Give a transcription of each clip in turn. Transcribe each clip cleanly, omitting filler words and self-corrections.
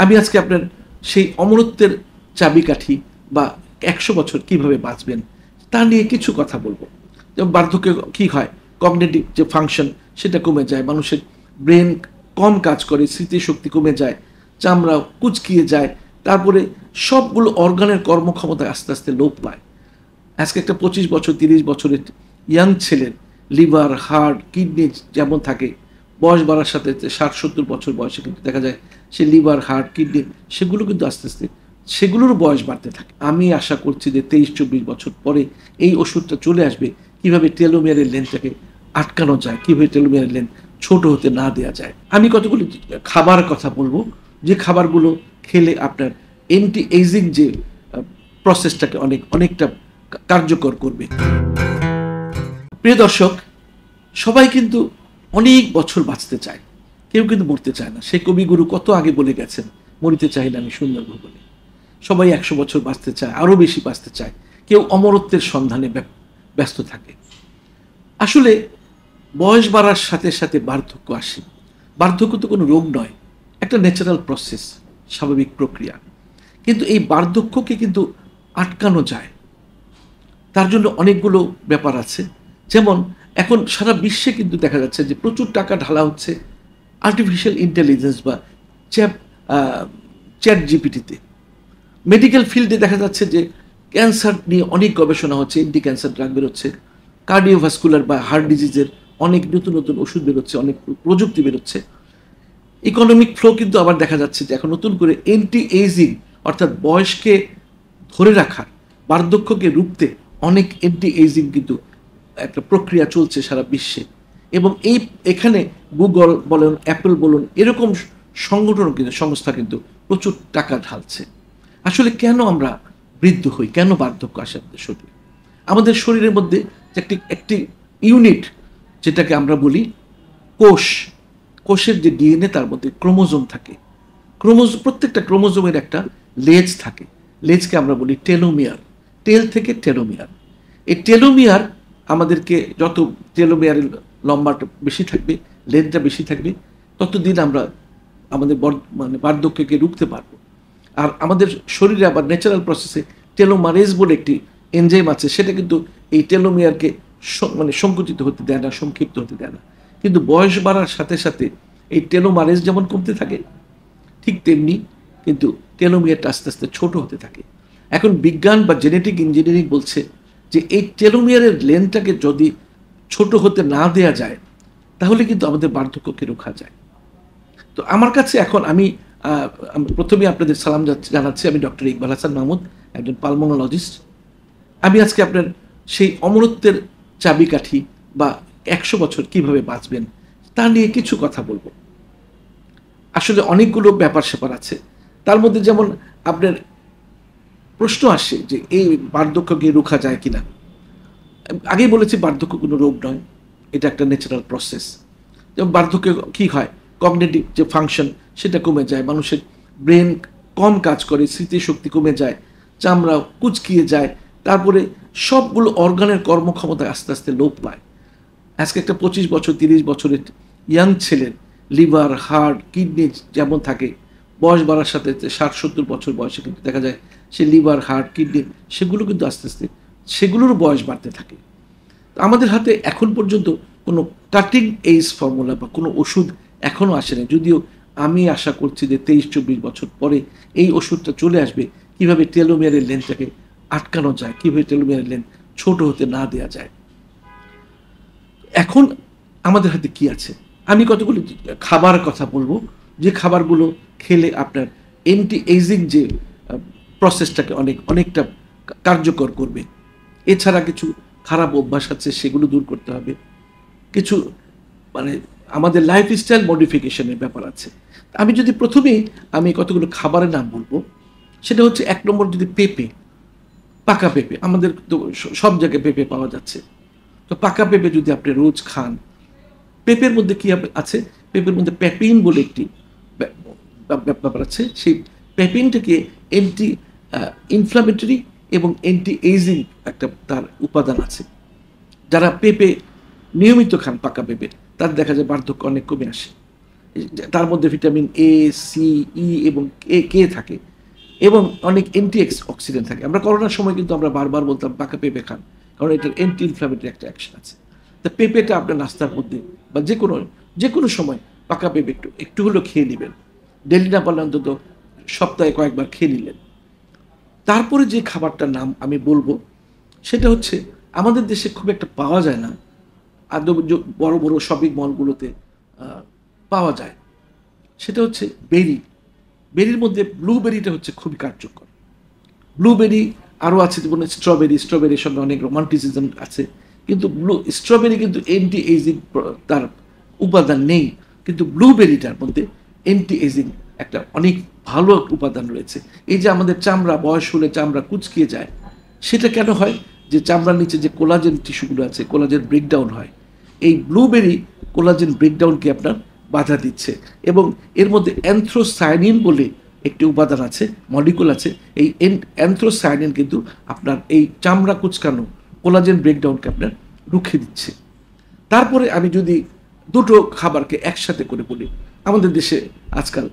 আমি আজকে আপনার সেই অমরত্বের চাবিকাঠি বা ১০০ বছর কিভাবে বাঁচবেন তা নিয়ে কিছু কথা বলবো। যেমন বার্ধক্যে কি হয়, কগনিটিভ যে ফাংশন সেটা কমে যায়, মানুষের ব্রেন কম কাজ করে, স্মৃতিশক্তি কমে যায়, চামড়া কুঁচকিয়ে যায়, তারপরে সবগুলো অর্গানের কর্মক্ষমতা আস্তে আস্তে লোপ পায়। আজকে একটা ২৫ বছর ৩০ বছরের ইয়াং ছেলের লিভার, হার্ট, কিডনি যেমন থাকে, বয়স বাড়ার সাথে ৬০-৭০ বছর বয়সে কিন্তু দেখা যায় সে লিভার, হার্ট, কিডনি সেগুলো কিন্তু আস্তে আস্তে সেগুলোর বয়স বাড়তে থাকে। আমি আশা করছি যে ২৩-২৪ বছর পরে এই ওষুধটা চলে আসবে, কিভাবে টেলোমিয়ারের লেন্থটাকে আটকানো যায়, কিভাবে টেলোমিয়ারের লেন্থ ছোট হতে না দেওয়া যায়। আমি কতগুলি খাবার কথা বলবো, যে খাবারগুলো খেলে আপনার এন্টি এইজিং যে প্রসেসটাকে অনেকটা কার্যকর করবে। প্রিয় দর্শক, সবাই কিন্তু অনেক বছর বাঁচতে চায়, কেউ কিন্তু মরতে চায় না। সেই কবিগুরু কত আগে বলে গেছেন, মরিতে চাইলে আমি সুন্দর ভুবনে। সবাই ১০০ বছর বাঁচতে চায়, আরও বেশি বাঁচতে চায়, কেউ অমরত্বের সন্ধানে ব্যস্ত থাকে। আসলে বয়স বাড়ার সাথে সাথে বার্ধক্য আসে। বার্ধক্য তো কোনো রোগ নয়, একটা ন্যাচারাল প্রসেস, স্বাভাবিক প্রক্রিয়া। কিন্তু এই বার্ধক্যকে কিন্তু আটকানো যায়, তার জন্য অনেকগুলো ব্যাপার আছে। যেমন এখন সারা বিশ্বে কিন্তু দেখা যাচ্ছে যে প্রচুর টাকা ঢালা হচ্ছে আর্টিফিশিয়াল ইন্টেলিজেন্স বা চ্যাট জিপিটিতে। মেডিকেল ফিল্ডে দেখা যাচ্ছে যে ক্যান্সার নিয়ে অনেক গবেষণা হচ্ছে, এন্টি ক্যান্সার ড্রাগ বেরোচ্ছে, কার্ডিওভাস্কুলার বা হার্ট ডিজিজের অনেক নতুন নতুন ওষুধ বেরোচ্ছে, অনেক প্রযুক্তি বেরোচ্ছে। ইকোনমিক ফ্লো কিন্তু আবার দেখা যাচ্ছে যে এখন নতুন করে এন্টি এইজিং অর্থাৎ বয়সকে ধরে রাখার, বার্ধক্যকে রুখতে অনেক এন্টি এইজিং কিন্তু একটা প্রক্রিয়া চলছে সারা বিশ্বে। এবং এখানে গুগল বলুন, অ্যাপল বলুন, এরকম সংগঠন কিন্তু সংস্থা কিন্তু প্রচুর টাকা ঢালছে। আসলে কেন আমরা বৃদ্ধ হই, কেন বার্ধক্য আসে আমাদের শরীরে? আমাদের শরীরের মধ্যে একটি ইউনিট, যেটাকে আমরা বলি কোষের যে ডিএনএ, তার মধ্যে ক্রোমোজোম থাকে। প্রত্যেকটা ক্রোমোজোমের একটা লেজ থাকে, লেজকে আমরা বলি টেলোমিয়ার। টেল থেকে টেলোমিয়ার। এই টেলোমিয়ার আমাদেরকে, যত টেলোমিয়ারের লম্বাটা বেশি থাকবে, লেন্থটা বেশি থাকবে, ততদিন আমরা আমাদের বার্ধক্যকে রুখতে পারবো। আর আমাদের শরীরে আবার ন্যাচারাল প্রসেসে টেলোমারেজ বলে একটি এনজাইম আছে, সেটা কিন্তু এই টেলোমিয়ারকে সংকুচিত হতে দেয় না, সংক্ষিপ্ত হতে দেয় না। কিন্তু বয়স বাড়ার সাথে সাথে এই টেলোমারেজ যেমন কমতে থাকে, ঠিক তেমনি কিন্তু টেলোমিয়ারটা আস্তে আস্তে ছোট হতে থাকে। এখন বিজ্ঞান বা জেনেটিক ইঞ্জিনিয়ারিং বলছে যে এই টেলোমিয়ারের লেন্থটাকে যদি ছোট হতে না দেয়া যায়, তাহলে কিন্তু আমাদের বার্ধক্যকে রোখা যায়। তো আমার কাছে এখন আমি প্রথমে আপনাদের সালাম জানাচ্ছি। আমি ডক্টর ইকবাল হাসান মাহমুদ, একজন পালমোনোলজিস্ট। আমি আজকে আপনার সেই অমরত্বের চাবিকাঠি বা ১০০ বছর কিভাবে বাঁচবেন তা নিয়ে কিছু কথা বলবো। আসলে অনেকগুলো ব্যাপার স্যাপার আছে, তার মধ্যে যেমন আপনার প্রশ্ন আসে যে এই বার্ধক্যকে রোখা যায় কিনা। আগেই বলেছি বার্ধক্য কোনো রোগ নয়, এটা একটা ন্যাচারাল প্রসেস। যেমন বার্ধক্যে কি হয়, কগনিটিভ যে ফাংশন সেটা কমে যায়, মানুষের ব্রেন কম কাজ করে, স্মৃতিশক্তি কমে যায়, চামড়া কুঁচকিয়ে যায়, তারপরে সবগুলো অর্গানের কর্মক্ষমতা আস্তে আস্তে লোপ পায়। আজকে একটা ২৫ বছর ৩০ বছরের ইয়াং ছেলের লিভার, হার্ট, কিডনি যেমন থাকে, বয়স বাড়ার সাথে ৬০-৭০ বছর বয়সে কিন্তু দেখা যায় সে লিভার, হার্ট, কিডনি সেগুলো কিন্তু আস্তে আস্তে সেগুলোর বয়স বাড়তে থাকে। আমাদের হাতে এখন পর্যন্ত কোনো কাটিং এইজ ফর্মুলা বা কোনো ওষুধ এখনও আসেনি, যদিও আমি আশা করছি যে ২৩-২৪ বছর পরে এই ওষুধটা চলে আসবে, কিভাবে টেলোমিয়ারের লেন্থটাকে আটকানো যায়, কিভাবে টেলোমিয়ারের লেন্থ ছোট হতে না দেওয়া যায়। এখন আমাদের হাতে কি আছে? আমি কতগুলি খাবার কথা বলবো, যে খাবারগুলো খেলে আপনার এন্টি এইজিং যে প্রসেসটাকে অনেকটা কার্যকর করবে। এছাড়া কিছু খারাপ অভ্যাস আছে, সেগুলো দূর করতে হবে। কিছু আমাদের লাইফস্টাইল মডিফিকেশনের ব্যাপার আছে। আমি যদি প্রথমেই কতগুলো খাবারের নাম বলবো, সেটা হচ্ছে ১ নম্বর, যদি পেঁপে, পাকা পেঁপে, আমাদের তো সব জায়গায় পেঁপে পাওয়া যাচ্ছে, তো পাকা পেঁপে যদি আপনি রোজ খান, পেঁপের মধ্যে কি আছে, পেঁপের মধ্যে পেপিন বলে একটি ব্যাপার আছে। সেই পেপিনটাকে অ্যান্টি ইনফ্লামেটরি এবং অ্যান্টি এইজিং একটা তার উপাদান আছে। যারা পেঁপে নিয়মিত খান, পাকা পেঁপে, তার দেখা যায় বার্ধক্য অনেক কমে আসে। তার মধ্যে ভিটামিন এ, সি, ই এবং কে থাকে এবং অনেক অক্সিডেন্ট থাকে। আমরা করোনার সময় কিন্তু আমরা বারবার বলতাম পাকা পেঁপে খান, কারণ এটার অ্যান্টি ইনফ্লামেটরি একটা অ্যাকশন আছে। তা পেঁপেটা আপনার নাস্তার মধ্যে বা যে কোনো সময় পাকা পেঁপে একটু হলেও খেয়ে নেবেন, ডেলি না পারলে অন্তত সপ্তাহে কয়েকবার খেয়ে নিলেন। তারপরে যে খাবারটার নাম আমি বলবো সেটা হচ্ছে আমাদের দেশে খুব একটা পাওয়া যায় না, আদৌ বড় বড় শপিং মলগুলোতে পাওয়া যায়, সেটা হচ্ছে বেরি। বেরির মধ্যে ব্লুবেরিটা হচ্ছে খুবই কার্যকর। ব্লুবেরি আরও আছে যেমন স্ট্রবেরির সঙ্গে অনেক রোমান্টিসিজম আছে, কিন্তু স্ট্রবেরি কিন্তু অ্যান্টি এজিং তার উপাদান নেই, কিন্তু ব্লুবেরিটার মধ্যে অ্যান্টি এজিং একটা অনেক ভালো উপাদান রয়েছে। এই যে আমাদের চামড়া বয়স হলে চামড়া কুচকিয়ে যায়, সেটা কেন হয়? যে চামড়ার নিচে যে কোলাজেন টিস্যুগুলো আছে, কোলাজেন ব্রেকডাউন হয়। এই ব্লুবেরি কোলাজেন ব্রেকডাউনকে আপনার বাধা দিচ্ছে এবং এর মধ্যে অ্যান্থ্রোসায়ানিন বলে একটি উপাদান আছে, মলিকুল আছে। এই অ্যান্থ্রোসায়ানিন কিন্তু আপনার এই চামড়া কুচকানো কোলাজেন ব্রেকডাউনকে আপনার রুখে দিচ্ছে। তারপরে আমি যদি দুটো খাবারকে একসাথে করে বলি, আমাদের দেশে আজকাল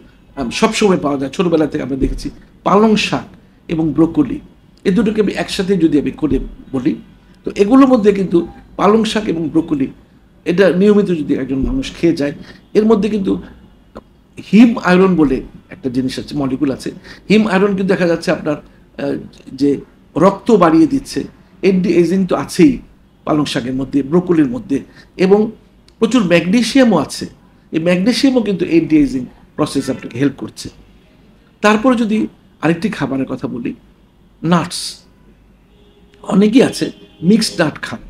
সবসময় পাওয়া যায়, ছোটবেলা থেকে আমরা দেখেছি পালং শাক এবং ব্রোকলি, এই দুটোকে আমি একসাথে যদি আমি করে বলি, তো এগুলোর মধ্যে কিন্তু পালং শাক এবং ব্রোকলি এটা নিয়মিত যদি একজন মানুষ খেয়ে যায়, এর মধ্যে কিন্তু হিম আয়রন বলে একটা জিনিস আছে, মলিকুল আছে। হিম আয়রন কিন্তু দেখা যাচ্ছে আপনার যে রক্ত বাড়িয়ে দিচ্ছে, অ্যান্টি এজিং তো আছেই পালং শাকের মধ্যে, ব্রোকলির মধ্যে, এবং প্রচুর ম্যাগনেশিয়ামও আছে। এই ম্যাগনেশিয়ামও কিন্তু অ্যান্টি এজিং প্রসেস আপনাকে হেল্প করছে। তারপরে যদি আরেকটি খাবারের কথা বলি, নাটস। অনেকেই আছে মিক্সড নাট খান।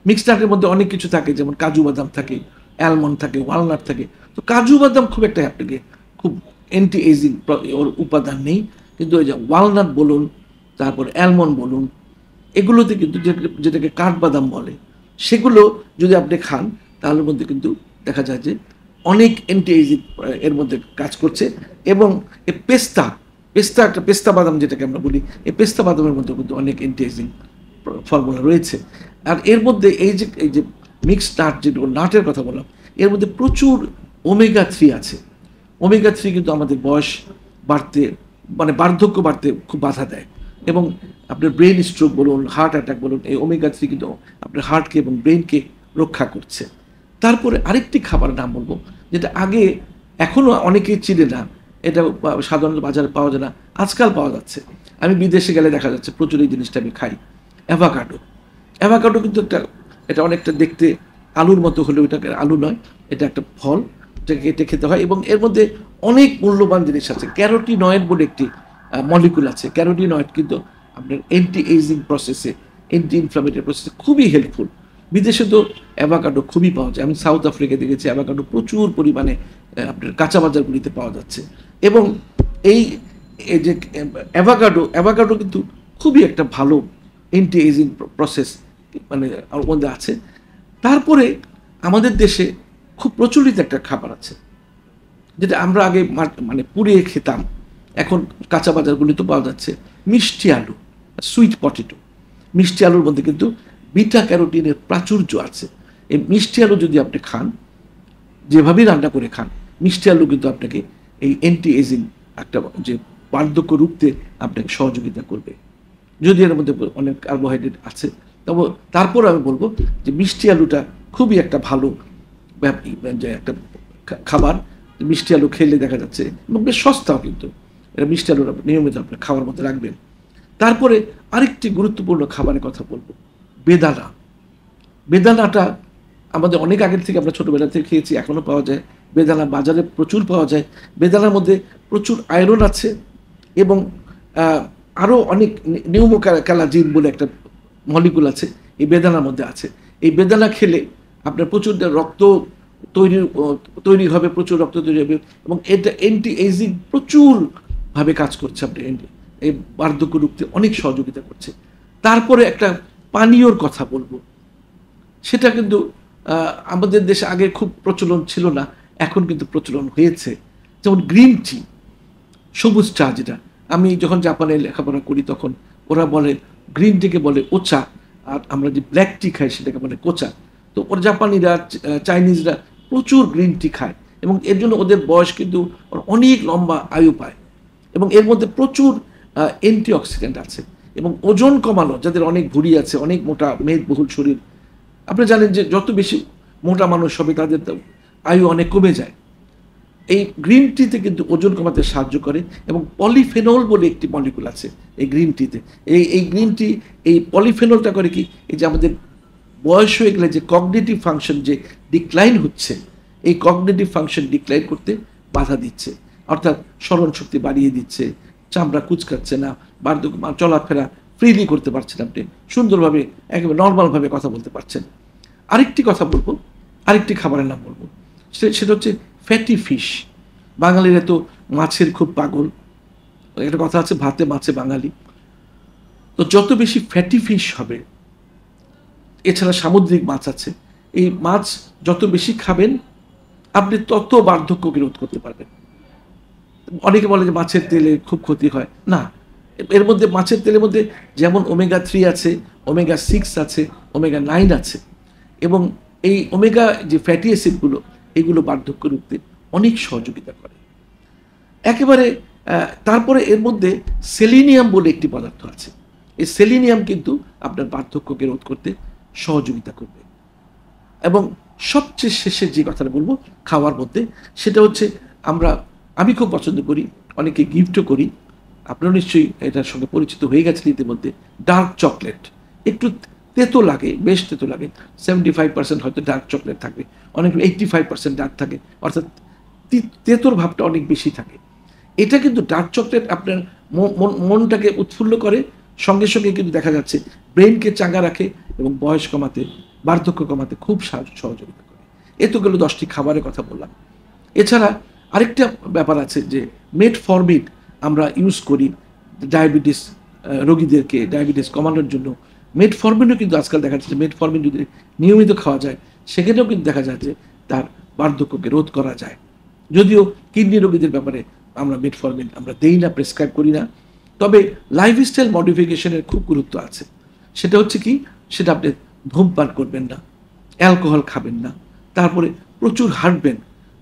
মিক্সড নাটের মধ্যে অনেক কিছু থাকে, যেমন কাজু বাদাম থাকে, অ্যালমন্ড থাকে, ওয়ালনাট থাকে। তো কাজু বাদাম খুব একটা আপনাকে খুব অ্যান্টি এজিং ওর উপাদান নেই, কিন্তু ওই যে ওয়ালনাট বলুন, তারপর অ্যালমন্ড বলুন, এগুলোতে কিন্তু যেটাকে কাঠবাদাম বলে, সেগুলো যদি আপনি খান তাহলে মধ্যে কিন্তু দেখা যায় যে অনেক অ্যান্টি এজিং এর মধ্যে কাজ করছে। এবং এই পেস্তা বাদাম যেটাকে আমরা বলি, এই পেস্তা বাদামের মধ্যে কিন্তু অনেক অ্যান্টি এজিং ফর্মুলা রয়েছে। আর এর মধ্যে এই যে মিক্সড নাট, যেগুলো নাটের কথা বললাম, এর মধ্যে প্রচুর ওমেগা-3 আছে। ওমেগা-3 কিন্তু আমাদের বয়স বাড়তে, মানে বার্ধক্য বাড়তে খুব বাধা দেয়, এবং আপনার ব্রেন স্ট্রোক বলুন, হার্ট অ্যাটাক বলুন, এই ওমেগা-3 কিন্তু আপনার হার্টকে এবং ব্রেনকে রক্ষা করছে। তারপরে আরেকটি খাবার নাম বলবো, যেটা আগে এখনও অনেকেই চিনে না, এটা সাধারণত বাজারে পাওয়া যায় না, আজকাল পাওয়া যাচ্ছে। আমি বিদেশে গেলে দেখা যাচ্ছে প্রচুর এই জিনিসটা আমি খাই, অ্যাভাকাডো। অ্যাভাকাডো কিন্তু এটা অনেকটা দেখতে আলুর মতো হলেও এটাকে আলু নয়, এটা একটা ফল, এটাকে কেটে খেতে হয়, এবং এর মধ্যে অনেক মূল্যবান জিনিস আছে। ক্যারোটিনয়েড বলে একটি মলিকুল আছে। ক্যারোটিনয়েড কিন্তু আপনার অ্যান্টি এজিং প্রসেসে, অ্যান্টি ইনফ্লামেটরি প্রসেসে খুবই হেল্পফুল। বিদেশে তো অ্যাভাকাডো খুবই পাওয়া যায়। আমি সাউথ আফ্রিকা দেখেছি অ্যাভাকাডো প্রচুর পরিমাণে আপনার কাঁচা বাজারগুলিতে পাওয়া যাচ্ছে। এবং এই যে অ্যাভাকাডো কিন্তু খুবই একটা ভালো অ্যান্টি এজিং প্রসেস মানে ওর মধ্যে আছে। তারপরে আমাদের দেশে খুব প্রচলিত একটা খাবার আছে, যেটা আমরা আগে মানে পুড়িয়ে খেতাম, এখন কাঁচা বাজারগুলিতে পাওয়া যাচ্ছে, মিষ্টি আলু, সুইট পটেটো। মিষ্টি আলুর মধ্যে কিন্তু বিটা ক্যারোটিনের প্রাচুর্য আছে। এই মিষ্টি আলু যদি আপনি খান, যেভাবেই রান্না করে খান, মিষ্টি আলু কিন্তু আপনাকে এই অ্যান্টি এজিং একটা যে বার্ধক্য রুখতে আপনাকে সহযোগিতা করবে, যদি এর মধ্যে অনেক কার্বোহাইড্রেট আছে। তবে তারপর আমি বলবো যে মিষ্টি আলুটা খুবই একটা ভালো যে একটা খাবার। মিষ্টি আলু খেলে দেখা যাচ্ছে, এবং বেশ সস্তাও কিন্তু, এটা মিষ্টি আলু নিয়মিত আপনার খাওয়ার মধ্যে রাখবেন। তারপরে আরেকটি গুরুত্বপূর্ণ খাবারের কথা বলবো, বেদানা। বেদানাটা আমাদের অনেক আগের থেকে আমরা ছোটোবেলা থেকে খেয়েছি, এখনও পাওয়া যায়। বেদানা বাজারে প্রচুর পাওয়া যায়। বেদানার মধ্যে প্রচুর আয়রন আছে, এবং আরও অনেক নিউমোক্যালাজিন বলে একটা মলিকুল আছে, এই বেদানার মধ্যে আছে। এই বেদানা খেলে আপনার প্রচুর রক্ত তৈরি হবে, প্রচুর রক্ত তৈরি হবে, এবং এটা অ্যান্টি এজিং প্রচুরভাবে কাজ করছে, আপনি এই বার্ধক্য রুখতে অনেক সহযোগিতা করছে। তারপরে একটা পানীয়র কথা বলবো, সেটা কিন্তু আমাদের দেশে আগে খুব প্রচলন ছিল না, এখন কিন্তু প্রচলন হয়েছে। যেমন গ্রিন টি, সবুজ চা, যেটা আমি যখন জাপানে লেখাপড়া করি তখন ওরা বলে গ্রিন টিকে বলে ওচা, আর আমরা যে ব্ল্যাক টি খাই সেটাকে বলে কোচা। তো ওরা জাপানিরা, চাইনিজরা প্রচুর গ্রিন টি খায়, এবং এর জন্য ওদের বয়স কিন্তু অনেক লম্বা আয়ু পায়। এবং এর মধ্যে প্রচুর অ্যান্টিঅক্সিডেন্ট আছে। এবং ওজন কমানো, যাদের অনেক ভুঁড়ি আছে, অনেক মোটা মেদবহুল শরীর, আপনি জানেন যে যত বেশি মোটা মানুষ হবে তাদের আয়ু অনেক কমে যায়। এই গ্রিন টিতে কিন্তু ওজন কমাতে সাহায্য করে। এবং পলিফেনল বলে একটি মলিকুল আছে এই গ্রিন টিতে। এই গ্রিন টি, এই পলিফেনলটা করে কি, এই যে আমাদের বয়স হয়ে গেলে যে কগনিটিভ ফাংশন যে ডিক্লাইন হচ্ছে, এই কগনিটিভ ফাংশন ডিক্লাইন করতে বাধা দিচ্ছে, অর্থাৎ স্মরণ শক্তি বাড়িয়ে দিচ্ছে, চামড়া কুচকাচ্ছে না, বার্ধক্য চলাফেরা ফ্রিলি করতে পারছেন, আপনি সুন্দরভাবে একেবারে নর্মালভাবে কথা বলতে পারছেন। আরেকটি কথা বলবো, আরেকটি খাবারের নাম বলবো, সেটা হচ্ছে ফ্যাটি ফিশ। বাঙালিরা তো মাছের খুব পাগল, একটা কথা আছে ভাতে মাছে বাঙালি। তো যত বেশি ফ্যাটি ফিশ হবে, এছাড়া সামুদ্রিক মাছ আছে, এই মাছ যত বেশি খাবেন আপনি তত বার্ধক্যকে রোধ করতে পারবেন। অনেকে বলে যে মাছের তেলে খুব ক্ষতি হয়, না, এর মধ্যে মাছের তেলের মধ্যে যেমন ওমেগা 3 আছে, ওমেগা 6 আছে, ওমেগা 9 আছে। এবং এই ওমেগা যে ফ্যাটি অ্যাসিডগুলো, এগুলো বার্ধক্য রুখতে অনেক সহযোগিতা করে একেবারে। তারপরে এর মধ্যে সেলিনিয়াম বলে একটি পদার্থ আছে। এই সেলিনিয়াম কিন্তু আপনার বার্ধক্যকে রোধ করতে সহযোগিতা করবে। এবং সবচেয়ে শেষে যে কথাটা বলবো খাওয়ার মধ্যে, সেটা হচ্ছে আমি খুব পছন্দ করি, অনেকে গিফটও করি, আপনারা নিশ্চয়ই এটার সঙ্গে পরিচিত হয়ে গেছেন ইতিমধ্যে, ডার্ক চকলেট। একটু তেতো লাগে, বেশ তেতো লাগে, 75% হয়তো ডার্ক চকলেট থাকবে, অনেক 85% ডার্ক থাকে, অর্থাৎ তেতোর ভাবটা অনেক বেশি থাকে। এটা কিন্তু ডার্ক চকলেট আপনার মনটাকে উৎফুল্ল করে, সঙ্গে সঙ্গে কিন্তু দেখা যাচ্ছে ব্রেনকে চাঙ্গা রাখে এবং বয়স কমাতে, বার্ধক্য কমাতে খুব সহযোগিতা করে। এ তো গেল 10টি খাবারের কথা বললাম। এছাড়া আরেকটা ব্যাপার আছে যে মেটফর্মিন আমরা ইউজ করি ডায়াবেটিস রোগীদেরকে, ডায়াবেটিস কমানোর জন্য। মেটফর্মিনও কিন্তু আজকাল দেখা যাচ্ছে মেটফর্মিন যদি নিয়মিত খাওয়া যায়, সেখানেও কিন্তু দেখা যায় যে তার বার্ধক্যকে রোধ করা যায়। যদিও কিডনি রোগীদের ব্যাপারে আমরা মেটফর্মিন আমরা দেই না, প্রেসক্রাইব করি না। তবে লাইফস্টাইল মডিফিকেশনের খুব গুরুত্ব আছে। সেটা হচ্ছে কি, সেটা আপনি ধূমপান করবেন না, অ্যালকোহল খাবেন না, তারপরে প্রচুর হাঁটবেন,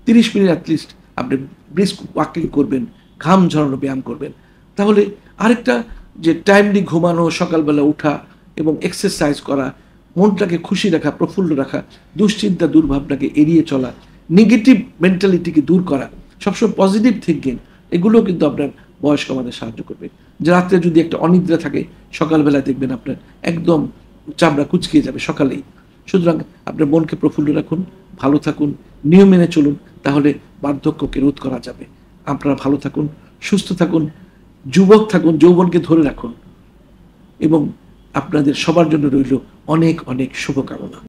30 মিনিট অ্যাটলিস্ট আপনি ব্রিস্ক ওয়াকিং করবেন, ঘাম ঝরানো ব্যায়াম করবেন। তাহলে আরেকটা যে টাইমলি ঘুমানো, সকালবেলা উঠা এবং এক্সারসাইজ করা, মনটাকে খুশি রাখা, প্রফুল্ল রাখা, দুশ্চিন্তা দুর্ভাবনাকে এড়িয়ে চলা, নেগেটিভ মেন্টালিটিকে দূর করা, সবসময় পজিটিভ থিঙ্কিং, এগুলো কিন্তু আপনার বয়স কমাতে সাহায্য করবে। যে রাত্রে যদি একটা অনিদ্রা থাকে, সকালবেলা দেখবেন আপনার একদম চামড়া কুচকিয়ে যাবে সকালেই। সুতরাং আপনার মনকে প্রফুল্ল রাখুন, ভালো থাকুন, নিয়ম মেনে চলুন, তাহলে বার্ধক্যকে রোধ করা যাবে। আপনারা ভালো থাকুন, সুস্থ থাকুন, যুবক থাকুন, যৌবনকে ধরে রাখুন এবং আপনাদের সবার জন্য রইল অনেক অনেক শুভকামনা।